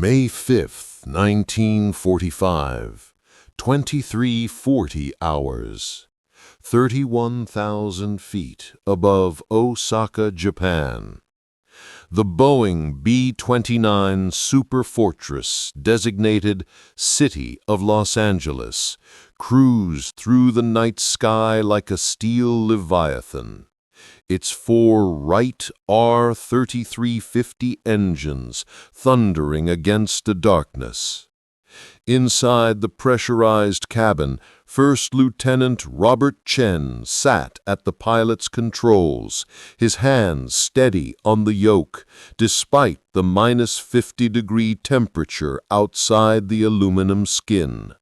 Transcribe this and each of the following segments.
May 5th, 1945, 23:40 hours, 31,000 feet above Osaka, Japan. The Boeing B-29 Superfortress, designated City of Los Angeles, cruised through the night sky like a steel leviathan. Its four Wright R-3350 engines thundering against the darkness. Inside the pressurized cabin, First Lieutenant Robert Chen sat at the pilot's controls, his hands steady on the yoke, despite the -50-degree temperature outside the aluminum skin.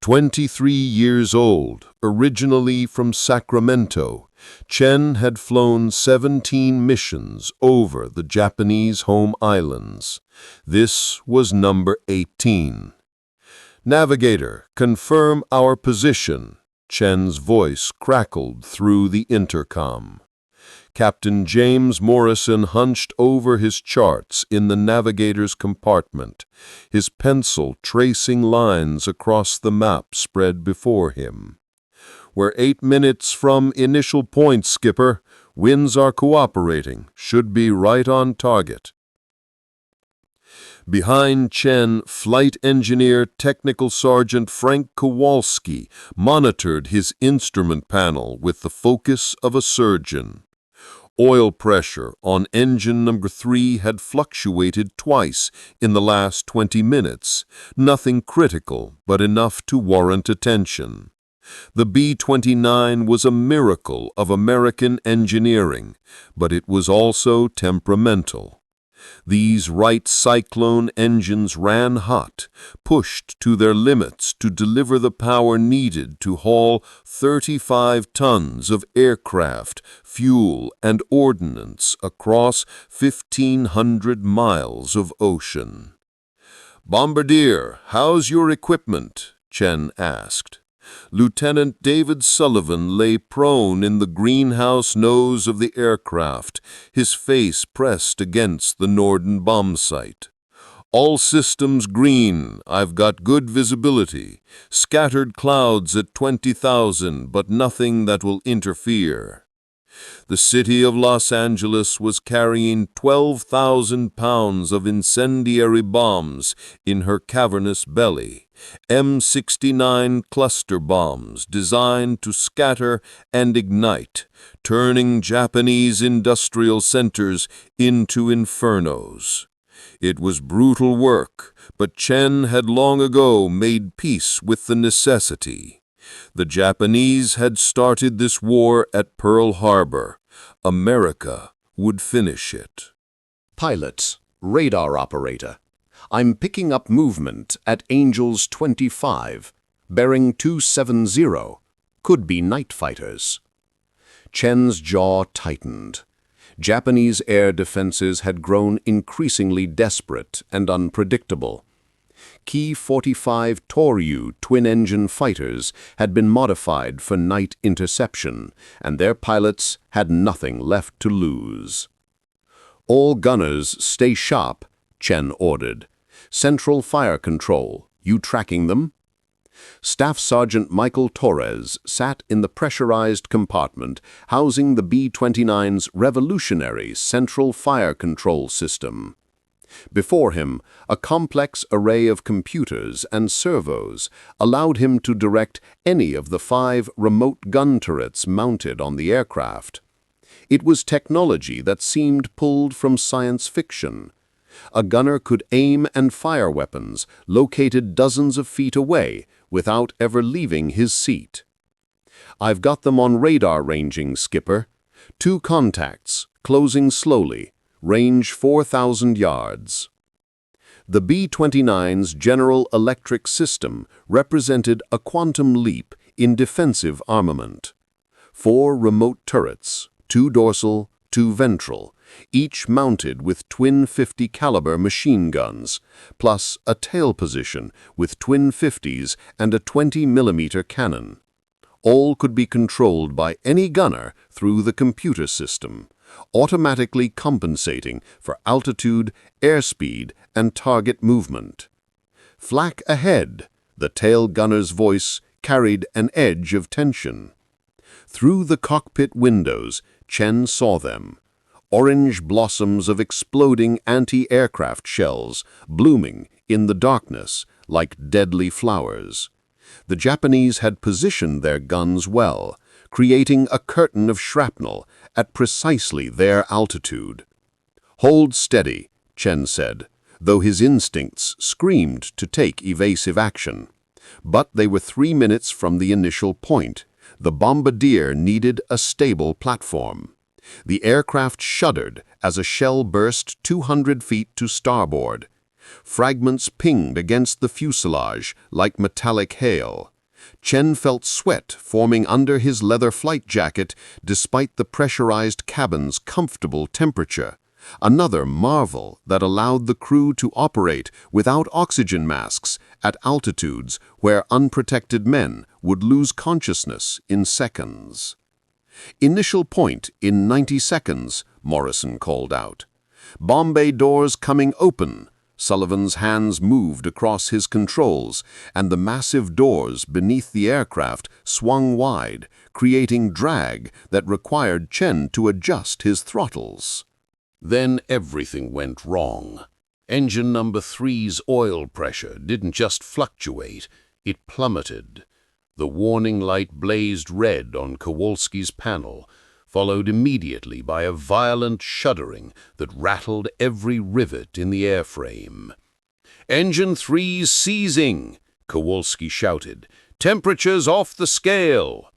23 years old, originally from Sacramento, Chen had flown 17 missions over the Japanese home islands. This was number 18. "Navigator, confirm our position," Chen's voice crackled through the intercom. Captain James Morrison hunched over his charts in the navigator's compartment, his pencil tracing lines across the map spread before him. "We're 8 minutes from initial point, Skipper. Winds are cooperating. Should be right on target." Behind Chen, Flight Engineer Technical Sergeant Frank Kowalski monitored his instrument panel with the focus of a surgeon. Oil pressure on engine number 3 had fluctuated twice in the last 20 minutes, nothing critical but enough to warrant attention. The B-29 was a miracle of American engineering, but it was also temperamental. These Wright Cyclone engines ran hot, pushed to their limits to deliver the power needed to haul 35 tons of aircraft, fuel, and ordnance across 1,500 miles of ocean. "Bombardier, how's your equipment?" Chen asked. Lieutenant David Sullivan lay prone in the greenhouse nose of the aircraft, his face pressed against the Norden bomb site. "All systems green. I've got good visibility. Scattered clouds at 20,000, but nothing that will interfere." The city of Los Angeles was carrying 12,000 pounds of incendiary bombs in her cavernous belly, M69 cluster bombs designed to scatter and ignite, turning Japanese industrial centers into infernos. It was brutal work, but Chen had long ago made peace with the necessity. The Japanese had started this war at Pearl Harbor. America would finish it. "Pilot, radar operator. I'm picking up movement at Angels 25, bearing 270. Could be night fighters." Chen's jaw tightened. Japanese air defenses had grown increasingly desperate and unpredictable. Ki-45 Toryu twin-engine fighters had been modified for night interception, and their pilots had nothing left to lose. "All gunners stay sharp," Chen ordered. "Central fire control, you tracking them?" Staff Sergeant Michael Torres sat in the pressurized compartment housing the B-29's revolutionary central fire control system. Before him, a complex array of computers and servos allowed him to direct any of the 5 remote gun turrets mounted on the aircraft. It was technology that seemed pulled from science fiction. A gunner could aim and fire weapons located dozens of feet away without ever leaving his seat. "I've got them on radar ranging, Skipper. 2 contacts, closing slowly. Range 4,000 yards. The B-29's General Electric system represented a quantum leap in defensive armament. 4 remote turrets, 2 dorsal, 2 ventral, each mounted with twin 50 caliber machine guns, plus a tail position with twin 50s and a 20mm cannon. All could be controlled by any gunner through the computer system, automatically compensating for altitude, airspeed, and target movement. "Flak ahead," the tail gunner's voice carried an edge of tension. Through the cockpit windows, Chen saw them. Orange blossoms of exploding anti-aircraft shells blooming in the darkness like deadly flowers. The Japanese had positioned their guns well, creating a curtain of shrapnel at precisely their altitude. "Hold steady," Chen said, though his instincts screamed to take evasive action. But they were 3 minutes from the initial point. The bombardier needed a stable platform. The aircraft shuddered as a shell burst 200 feet to starboard. Fragments pinged against the fuselage like metallic hail. Chen felt sweat forming under his leather flight jacket despite the pressurized cabin's comfortable temperature. Another marvel that allowed the crew to operate without oxygen masks at altitudes where unprotected men would lose consciousness in seconds. "Initial point in 90 seconds, Morrison called out. "Bomb bay doors coming open." Sullivan's hands moved across his controls, and the massive doors beneath the aircraft swung wide, creating drag that required Chen to adjust his throttles. Then everything went wrong. Engine number 3's oil pressure didn't just fluctuate, it plummeted. The warning light blazed red on Kowalski's panel, followed immediately by a violent shuddering that rattled every rivet in the airframe. "Engine 3's seizing!" Kowalski shouted. "Temperatures off the scale!"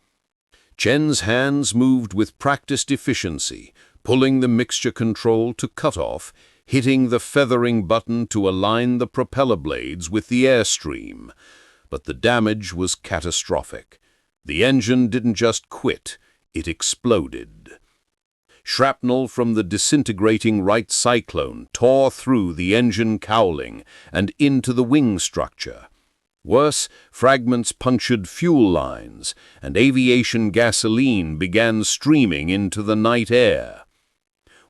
Chen's hands moved with practiced efficiency, pulling the mixture control to cutoff, hitting the feathering button to align the propeller blades with the airstream. But the damage was catastrophic. The engine didn't just quit, it exploded. Shrapnel from the disintegrating right cyclone tore through the engine cowling and into the wing structure. Worse, fragments punctured fuel lines, and aviation gasoline began streaming into the night air.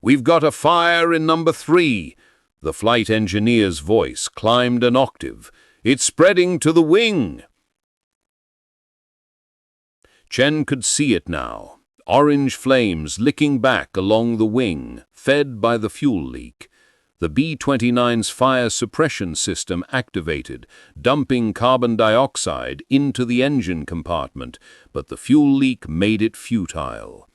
"We've got a fire in number 3. The flight engineer's voice climbed an octave. "It's spreading to the wing." Chen could see it now. Orange flames licking back along the wing, fed by the fuel leak. The B-29's fire suppression system activated, dumping carbon dioxide into the engine compartment, but the fuel leak made it futile.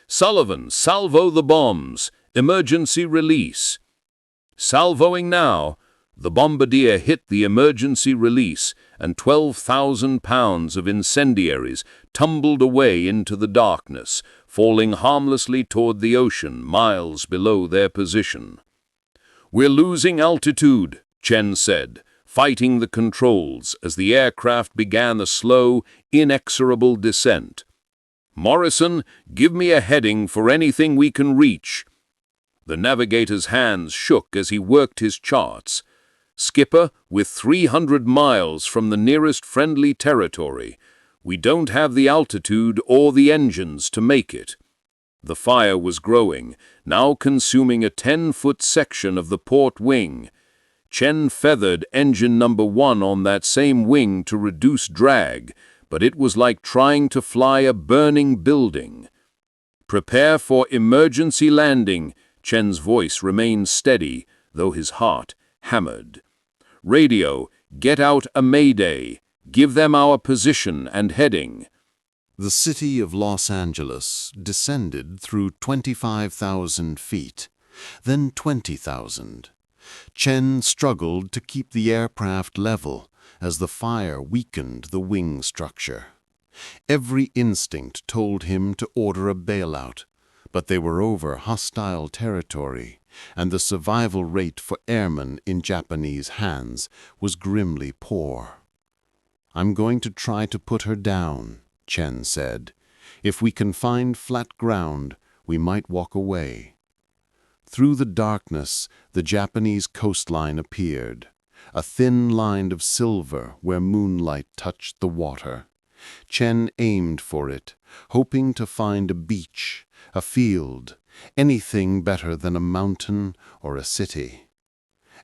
"Sullivan, salvo the bombs. Emergency release." Salvoing now. The bombardier hit the emergency release, and 12,000 pounds of incendiaries tumbled away into the darkness, falling harmlessly toward the ocean miles below their position. "We're losing altitude," Chen said, fighting the controls as the aircraft began a slow, inexorable descent. "Morrison, give me a heading for anything we can reach." The navigator's hands shook as he worked his charts. "Skipper, we're 300 miles from the nearest friendly territory. We don't have the altitude or the engines to make it." The fire was growing, now consuming a 10-foot section of the port wing. Chen feathered engine number 1 on that same wing to reduce drag, but it was like trying to fly a burning building. "Prepare for emergency landing." Chen's voice remained steady, though his heart hammered. "Radio, get out a mayday. Give them our position and heading." The city of Los Angeles descended through 25,000 feet, then 20,000. Chen struggled to keep the aircraft level as the fire weakened the wing structure. Every instinct told him to order a bailout, but they were over hostile territory, and the survival rate for airmen in Japanese hands was grimly poor. "I'm going to try to put her down," Chen said. "If we can find flat ground, we might walk away." Through the darkness, the Japanese coastline appeared, a thin line of silver where moonlight touched the water. Chen aimed for it, hoping to find a beach, a field, anything better than a mountain or a city.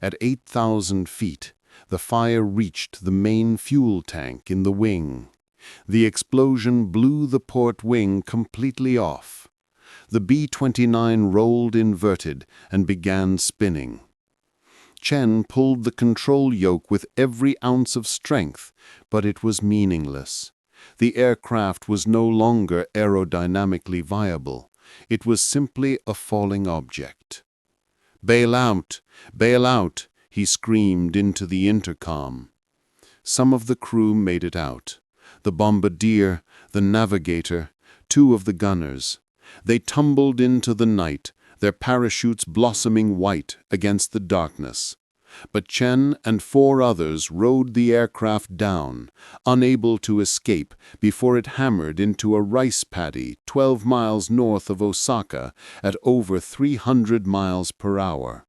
At 8,000 feet, the fire reached the main fuel tank in the wing. The explosion blew the port wing completely off. The B-29 rolled inverted and began spinning. Chen pulled the control yoke with every ounce of strength, but it was meaningless. The aircraft was no longer aerodynamically viable. It was simply a falling object. "Bail out! Bail out!" he screamed into the intercom. Some of the crew made it out. The bombardier, the navigator, 2 of the gunners. They tumbled into the night, their parachutes blossoming white against the darkness. But Chen and 4 others rode the aircraft down, unable to escape before it hammered into a rice paddy 12 miles north of Osaka at over 300 miles per hour.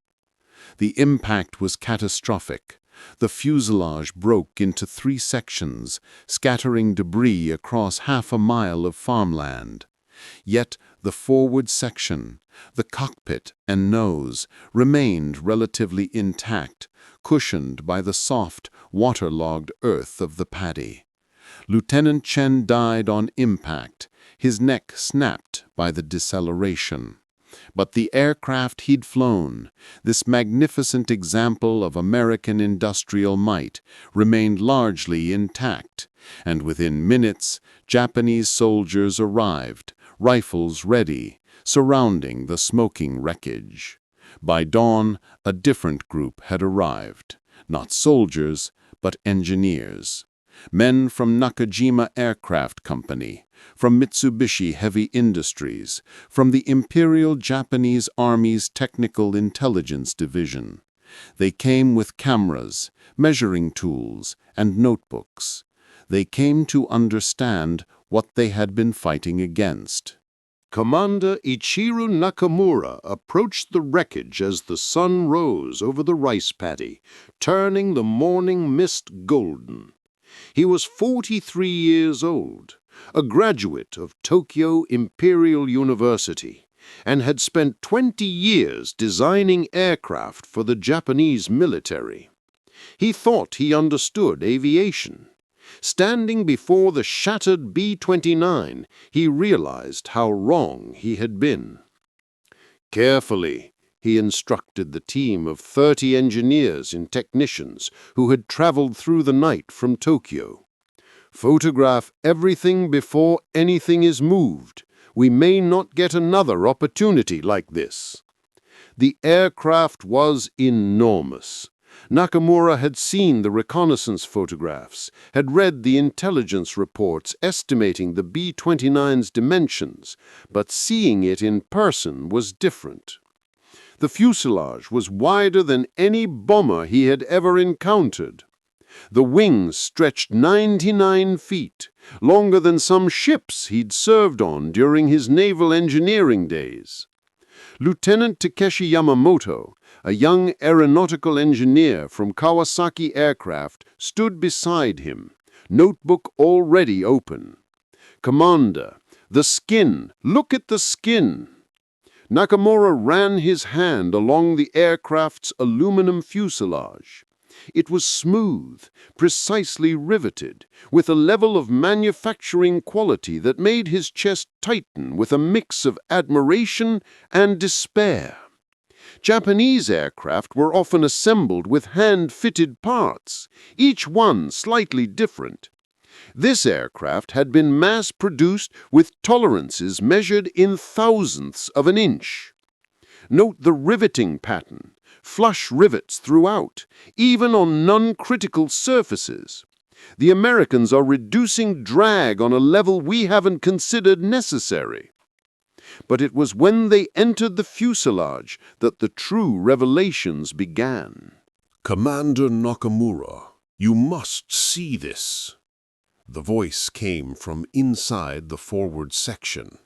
The impact was catastrophic. The fuselage broke into 3 sections, scattering debris across half a mile of farmland. Yet the forward section, the cockpit and nose, remained relatively intact, cushioned by the soft, waterlogged earth of the paddy. Lieutenant Chen died on impact, his neck snapped by the deceleration. But the aircraft he'd flown, this magnificent example of American industrial might, remained largely intact, and within minutes, Japanese soldiers arrived, rifles ready, surrounding the smoking wreckage. By dawn, a different group had arrived, not soldiers, but engineers. Men from Nakajima Aircraft Company, from Mitsubishi Heavy Industries, from the Imperial Japanese Army's Technical Intelligence Division. They came with cameras, measuring tools, and notebooks. They came to understand what they had been fighting against. Commander Ichiro Nakamura approached the wreckage as the sun rose over the rice paddy, turning the morning mist golden. He was 43 years old, a graduate of Tokyo Imperial University, and had spent 20 years designing aircraft for the Japanese military. He thought he understood aviation. Standing before the shattered B-29, he realized how wrong he had been. "Carefully," he instructed the team of 30 engineers and technicians who had traveled through the night from Tokyo. "Photograph everything before anything is moved. We may not get another opportunity like this." The aircraft was enormous. Nakamura had seen the reconnaissance photographs, had read the intelligence reports estimating the B-29's dimensions, but seeing it in person was different. The fuselage was wider than any bomber he had ever encountered. The wings stretched 99 feet, longer than some ships he'd served on during his naval engineering days. Lieutenant Takeshi Yamamoto, a young aeronautical engineer from Kawasaki Aircraft, stood beside him, notebook already open. "Commander, the skin! Look at the skin!" Nakamura ran his hand along the aircraft's aluminum fuselage. It was smooth, precisely riveted, with a level of manufacturing quality that made his chest tighten with a mix of admiration and despair. Japanese aircraft were often assembled with hand-fitted parts, each one slightly different. This aircraft had been mass-produced with tolerances measured in thousandths of an inch. Note the riveting pattern, flush rivets throughout, even on non-critical surfaces. The Americans are reducing drag on a level we haven't considered necessary. But it was when they entered the fuselage that the true revelations began. "Commander Nakamura, you must see this." The voice came from inside the forward section.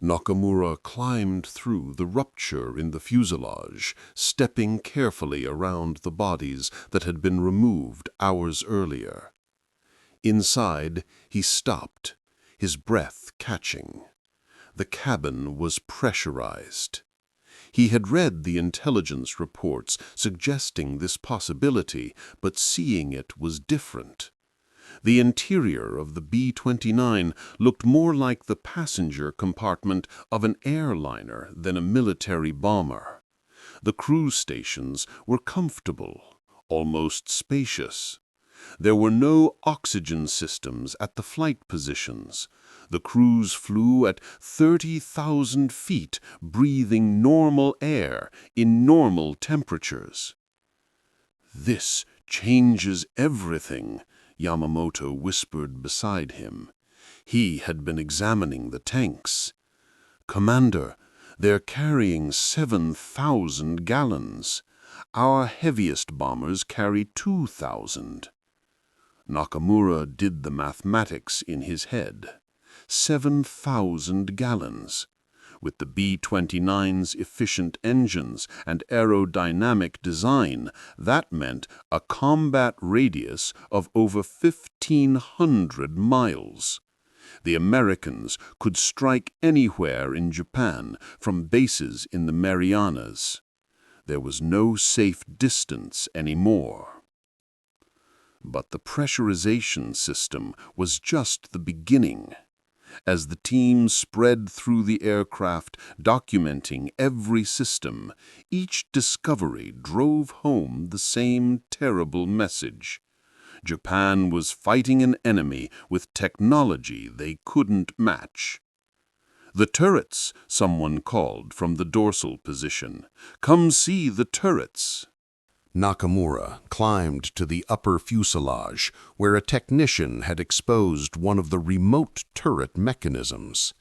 Nakamura climbed through the rupture in the fuselage, stepping carefully around the bodies that had been removed hours earlier. Inside, he stopped, his breath catching. The cabin was pressurized. He had read the intelligence reports suggesting this possibility, but seeing it was different. The interior of the B-29 looked more like the passenger compartment of an airliner than a military bomber. The crew stations were comfortable, almost spacious. There were no oxygen systems at the flight positions. The crews flew at 30,000 feet, breathing normal air in normal temperatures. "This changes everything," Yamamoto whispered beside him. He had been examining the tanks. "Commander, they're carrying 7,000 gallons. Our heaviest bombers carry 2,000. Nakamura did the mathematics in his head. 7,000 gallons. With the B-29's efficient engines and aerodynamic design, that meant a combat radius of over 1,500 miles. The Americans could strike anywhere in Japan from bases in the Marianas. There was no safe distance anymore. But the pressurization system was just the beginning. As the team spread through the aircraft, documenting every system, each discovery drove home the same terrible message. Japan was fighting an enemy with technology they couldn't match. "The turrets," someone called from the dorsal position. "Come see the turrets." Nakamura climbed to the upper fuselage, where a technician had exposed one of the remote turret mechanisms.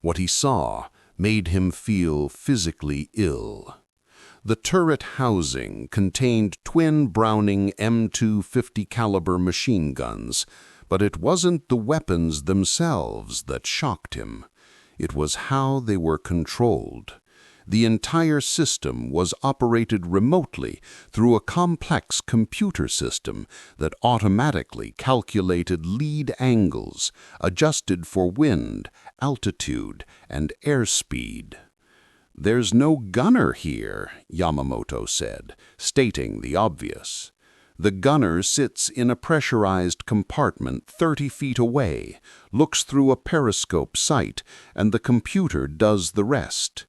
What he saw made him feel physically ill. The turret housing contained twin Browning M250 caliber machine guns, but it wasn't the weapons themselves that shocked him. It was how they were controlled. The entire system was operated remotely through a complex computer system that automatically calculated lead angles, adjusted for wind, altitude, and airspeed. "There's no gunner here," Yamamoto said, stating the obvious. "The gunner sits in a pressurized compartment 30 feet away, looks through a periscope sight, and the computer does the rest."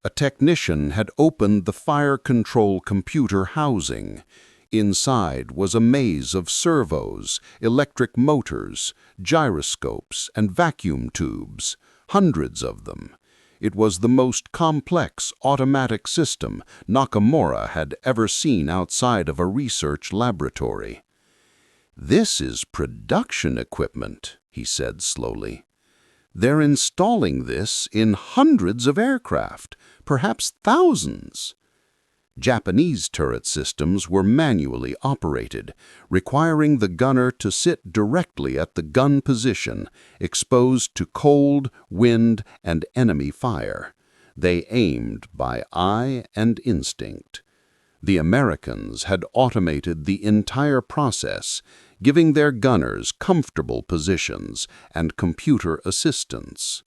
A technician had opened the fire control computer housing. Inside was a maze of servos, electric motors, gyroscopes, and vacuum tubes, hundreds of them. It was the most complex automatic system Nakamura had ever seen outside of a research laboratory. "This is production equipment," he said slowly. "They're installing this in hundreds of aircraft, perhaps thousands." Japanese turret systems were manually operated, requiring the gunner to sit directly at the gun position, exposed to cold, wind, and enemy fire. They aimed by eye and instinct. The Americans had automated the entire process, giving their gunners comfortable positions and computer assistance.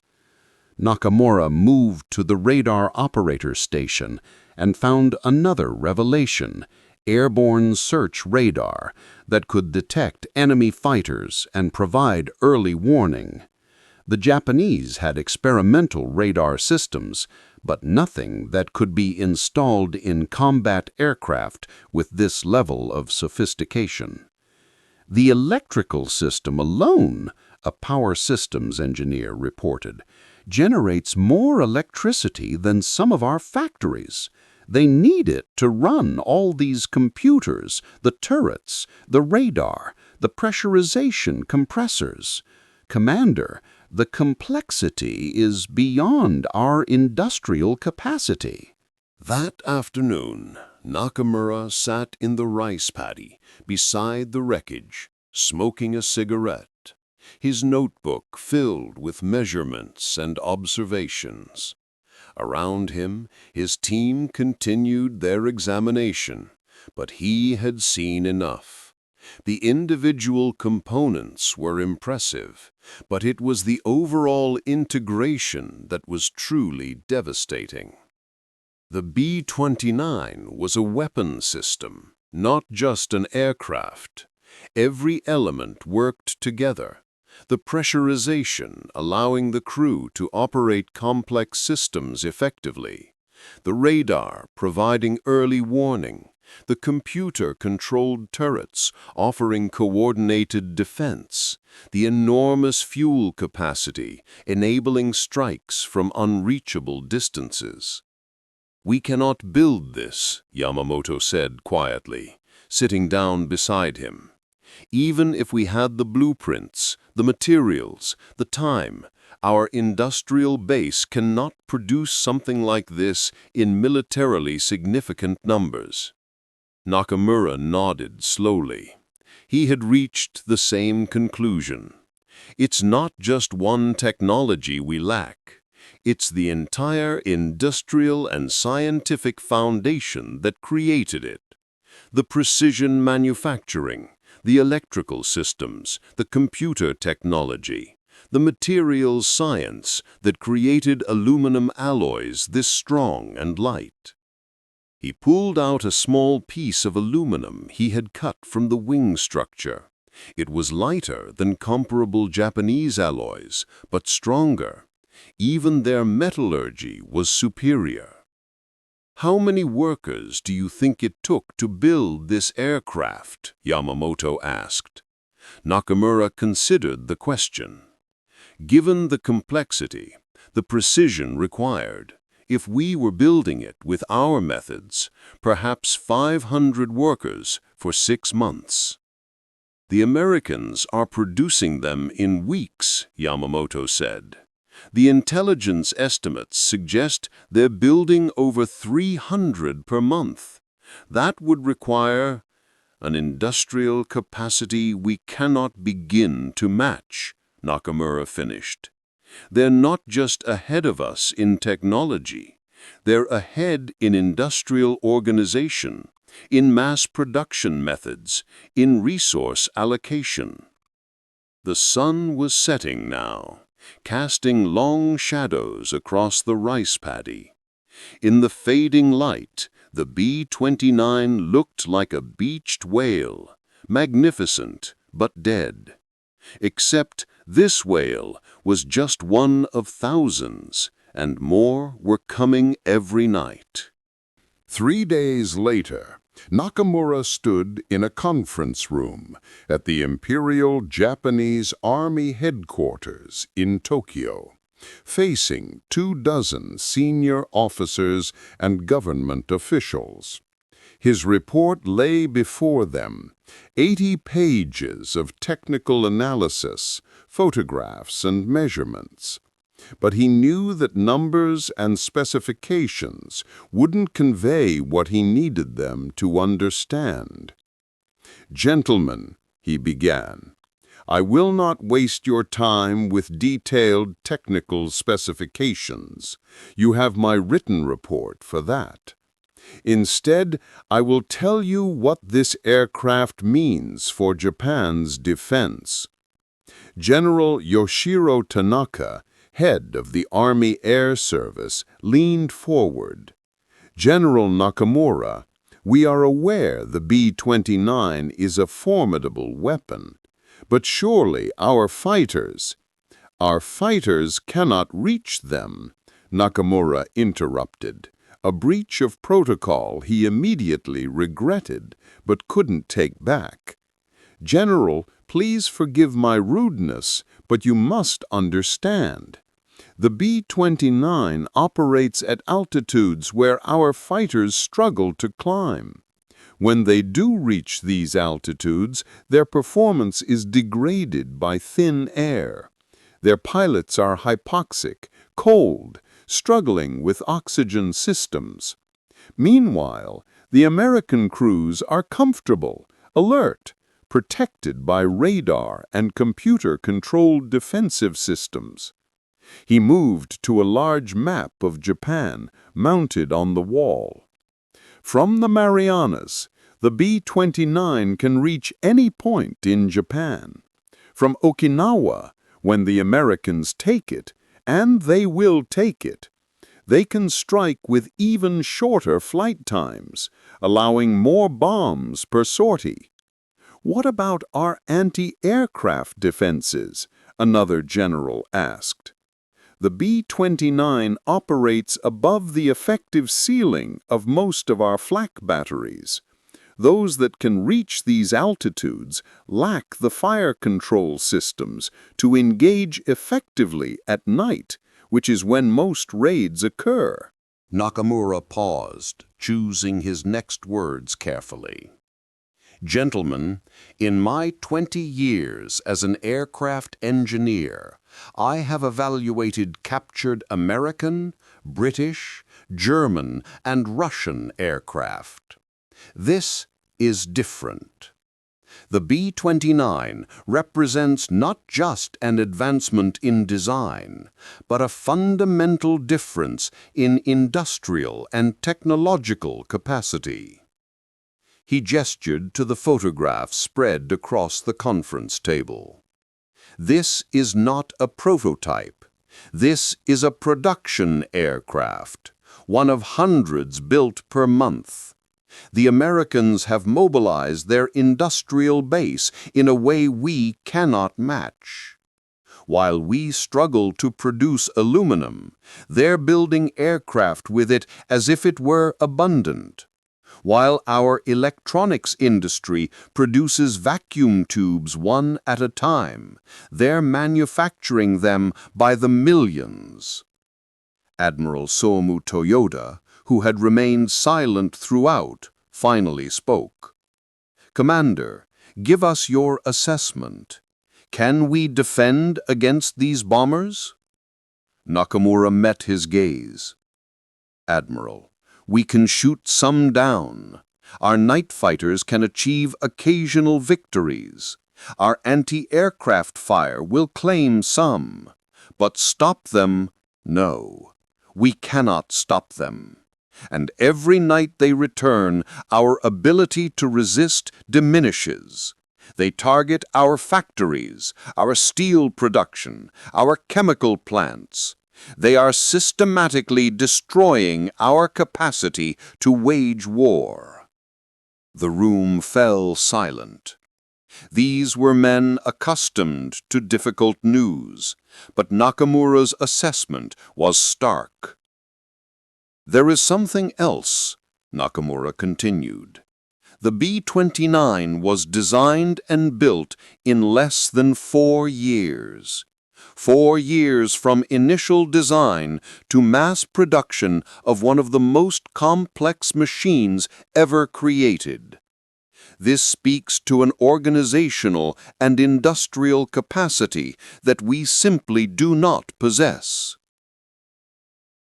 Nakamura moved to the radar operator station and found another revelation: airborne search radar that could detect enemy fighters and provide early warning. The Japanese had experimental radar systems, but nothing that could be installed in combat aircraft with this level of sophistication. "The electrical system alone," a power systems engineer reported, "generates more electricity than some of our factories. They need it to run all these computers, the turrets, the radar, the pressurization compressors. Commander, the complexity is beyond our industrial capacity." That afternoon, Nakamura sat in the rice paddy beside the wreckage, smoking a cigarette, his notebook filled with measurements and observations. Around him, his team continued their examination, but he had seen enough. The individual components were impressive, but it was the overall integration that was truly devastating. The B-29 was a weapon system, not just an aircraft. Every element worked together. The pressurization allowing the crew to operate complex systems effectively. The radar providing early warning. The computer-controlled turrets offering coordinated defense. The enormous fuel capacity enabling strikes from unreachable distances. "We cannot build this," Yamamoto said quietly, sitting down beside him. "Even if we had the blueprints, the materials, the time, our industrial base cannot produce something like this in militarily significant numbers." Nakamura nodded slowly. He had reached the same conclusion. It's not just one technology we lack. It's the entire industrial and scientific foundation that created it. The precision manufacturing, the electrical systems, the computer technology, the materials science that created aluminum alloys this strong and light. He pulled out a small piece of aluminum he had cut from the wing structure. It was lighter than comparable Japanese alloys, but stronger. Even their metallurgy was superior. "How many workers do you think it took to build this aircraft?" Yamamoto asked. Nakamura considered the question. "Given the complexity, the precision required, if we were building it with our methods, perhaps 500 workers for 6 months. "The Americans are producing them in weeks," Yamamoto said. "The intelligence estimates suggest they're building over 300 per month. That would require an industrial capacity we cannot begin to match," Nakamura finished. "They're not just ahead of us in technology. They're ahead in industrial organization, in mass production methods, in resource allocation." The sun was setting now, casting long shadows across the rice paddy. In the fading light, the B-29 looked like a beached whale, magnificent but dead. Except this whale was just one of thousands, and more were coming every night. 3 days later, Nakamura stood in a conference room at the Imperial Japanese Army headquarters in Tokyo, facing 24 senior officers and government officials. His report lay before them, 80 pages of technical analysis, photographs, and measurements. But he knew that numbers and specifications wouldn't convey what he needed them to understand. "Gentlemen," he began, "I will not waste your time with detailed technical specifications. You have my written report for that. Instead, I will tell you what this aircraft means for Japan's defense." General Yoshiro Tanaka, head of the Army Air Service, leaned forward. "General Nakamura, we are aware the B-29 is a formidable weapon, but surely our fighters—" "Our fighters cannot reach them," Nakamura interrupted, a breach of protocol he immediately regretted but couldn't take back. "General, please forgive my rudeness, but you must understand. The B-29 operates at altitudes where our fighters struggle to climb. When they do reach these altitudes, their performance is degraded by thin air. Their pilots are hypoxic, cold, struggling with oxygen systems. Meanwhile, the American crews are comfortable, alert, protected by radar and computer-controlled defensive systems." He moved to a large map of Japan mounted on the wall. "From the Marianas, The B-29 can reach any point in Japan. From Okinawa, when the Americans take it, and they will take it, they can strike with even shorter flight times, allowing more bombs per sortie. What about our anti-aircraft defenses? Another general asked. The B-29 operates above the effective ceiling of most of our flak batteries. Those that can reach these altitudes lack the fire control systems to engage effectively at night, which is when most raids occur. Nakamura paused, choosing his next words carefully. Gentlemen, in my 20 years as an aircraft engineer, I have evaluated captured American, British, German, and Russian aircraft. This is different. The B-29 represents not just an advancement in design, but a fundamental difference in industrial and technological capacity. He gestured to the photographs spread across the conference table. This is not a prototype. This is a production aircraft, one of hundreds built per month. The Americans have mobilized their industrial base in a way we cannot match. While we struggle to produce aluminum, they're building aircraft with it as if it were abundant. While our electronics industry produces vacuum tubes one at a time, they're manufacturing them by the millions. Admiral Somu Toyoda, who had remained silent throughout, finally spoke. Commander, give us your assessment. Can we defend against these bombers? Nakamura met his gaze. Admiral, we can shoot some down. Our night fighters can achieve occasional victories. Our anti-aircraft fire will claim some. But stop them, no. We cannot stop them. And every night they return, our ability to resist diminishes. They target our factories, our steel production, our chemical plants. They are systematically destroying our capacity to wage war. The room fell silent. These were men accustomed to difficult news, but Nakamura's assessment was stark. There is something else, Nakamura continued. The B-29 was designed and built in less than 4 years. 4 years from initial design to mass production of one of the most complex machines ever created. This speaks to an organizational and industrial capacity that we simply do not possess.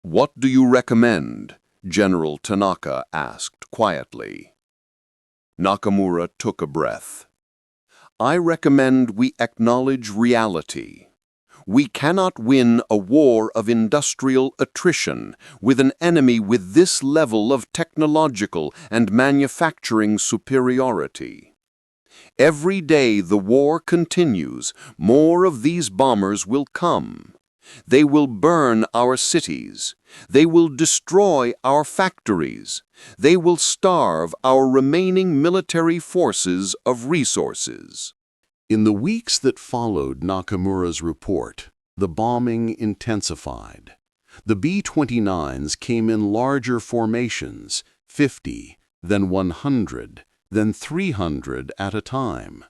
What do you recommend? General Tanaka asked quietly. Nakamura took a breath. I recommend we acknowledge reality. We cannot win a war of industrial attrition with an enemy with this level of technological and manufacturing superiority. Every day the war continues, more of these bombers will come. They will burn our cities. They will destroy our factories. They will starve our remaining military forces of resources. In the weeks that followed Nakamura's report, the bombing intensified. The B-29s came in larger formations, 50, then 100, then 300 at a time.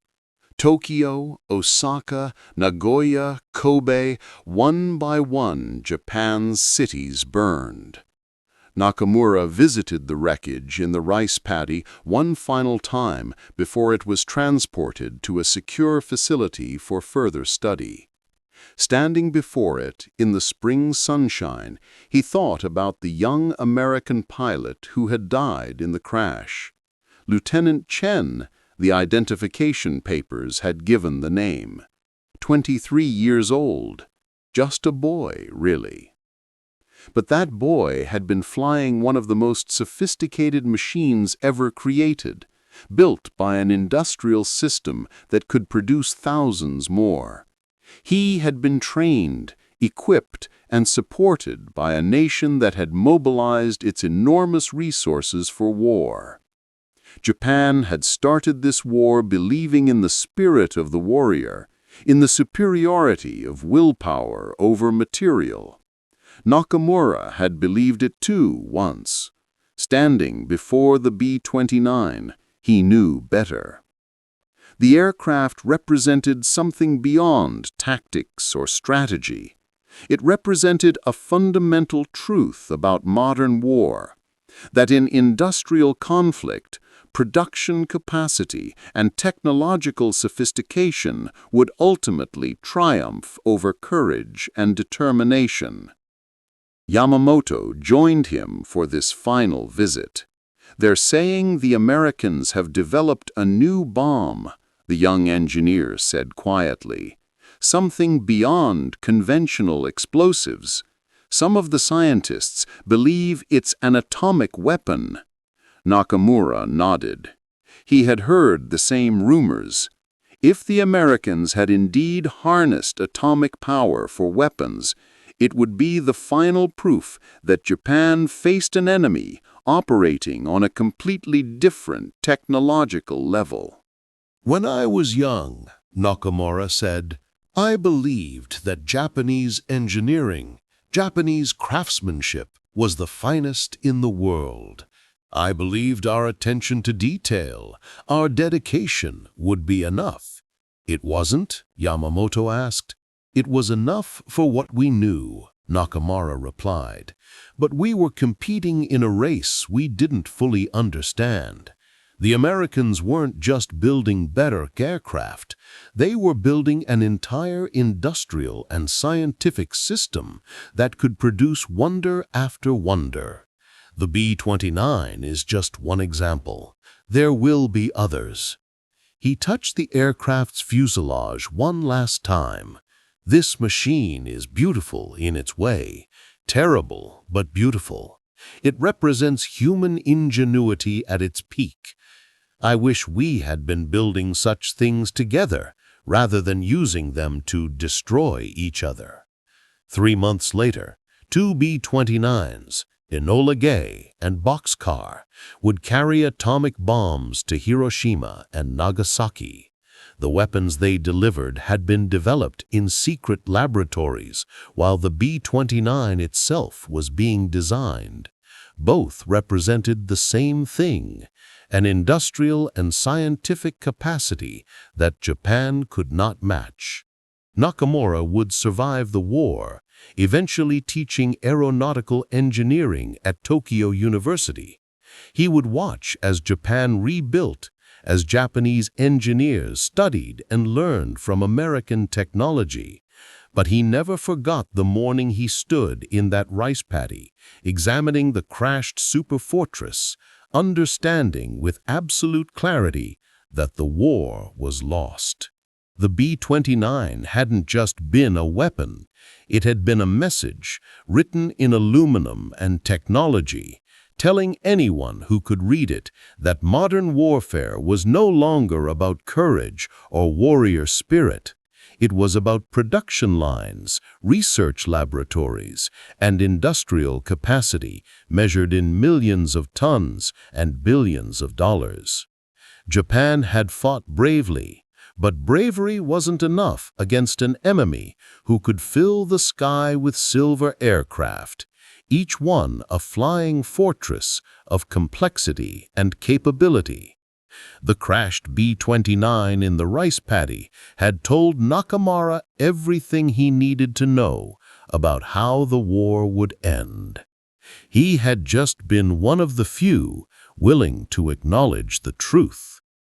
Tokyo, Osaka, Nagoya, Kobe, one by one Japan's cities burned. Nakamura visited the wreckage in the rice paddy one final time before it was transported to a secure facility for further study. Standing before it in the spring sunshine, he thought about the young American pilot who had died in the crash. Lieutenant Chen, the identification papers had given the name. 23 years old. Just a boy, really. But that boy had been flying one of the most sophisticated machines ever created, built by an industrial system that could produce thousands more. He had been trained, equipped, and supported by a nation that had mobilized its enormous resources for war. Japan had started this war believing in the spirit of the warrior, in the superiority of willpower over material. Nakamura had believed it too once. Standing before the B-29, he knew better. The aircraft represented something beyond tactics or strategy. It represented a fundamental truth about modern war, that in industrial conflict, production capacity and technological sophistication would ultimately triumph over courage and determination. Yamamoto joined him for this final visit. "They're saying the Americans have developed a new bomb," the young engineer said quietly. "Something beyond conventional explosives. Some of the scientists believe it's an atomic weapon." Nakamura nodded. He had heard the same rumors. If the Americans had indeed harnessed atomic power for weapons, it would be the final proof that Japan faced an enemy operating on a completely different technological level. "When I was young," Nakamura said, "I believed that Japanese engineering, Japanese craftsmanship, was the finest in the world. I believed our attention to detail, our dedication would be enough." "It wasn't?" Yamamoto asked. "It was enough for what we knew," Nakamura replied. "But we were competing in a race we didn't fully understand. The Americans weren't just building better aircraft, they were building an entire industrial and scientific system that could produce wonder after wonder. The B-29 is just one example. There will be others." He touched the aircraft's fuselage one last time. "This machine is beautiful in its way, terrible but beautiful. It represents human ingenuity at its peak. I wish we had been building such things together, rather than using them to destroy each other." 3 months later, 2 B-29s, Enola Gay and Boxcar, would carry atomic bombs to Hiroshima and Nagasaki. The weapons they delivered had been developed in secret laboratories while the B-29 itself was being designed. Both represented the same thing, an industrial and scientific capacity that Japan could not match. Nakamura would survive the war, eventually teaching aeronautical engineering at Tokyo University. He would watch as Japan rebuilt, as Japanese engineers studied and learned from American technology. But he never forgot the morning he stood in that rice paddy, examining the crashed Superfortress, understanding with absolute clarity that the war was lost. The B-29 hadn't just been a weapon, it had been a message written in aluminum and technology, telling anyone who could read it that modern warfare was no longer about courage or warrior spirit. It was about production lines, research laboratories, and industrial capacity measured in millions of tons and billions of dollars. Japan had fought bravely, but bravery wasn't enough against an enemy who could fill the sky with silver aircraft, each one a flying fortress of complexity and capability. The crashed B-29 in the rice paddy had told Nakamura everything he needed to know about how the war would end. He had just been one of the few willing to acknowledge the truth.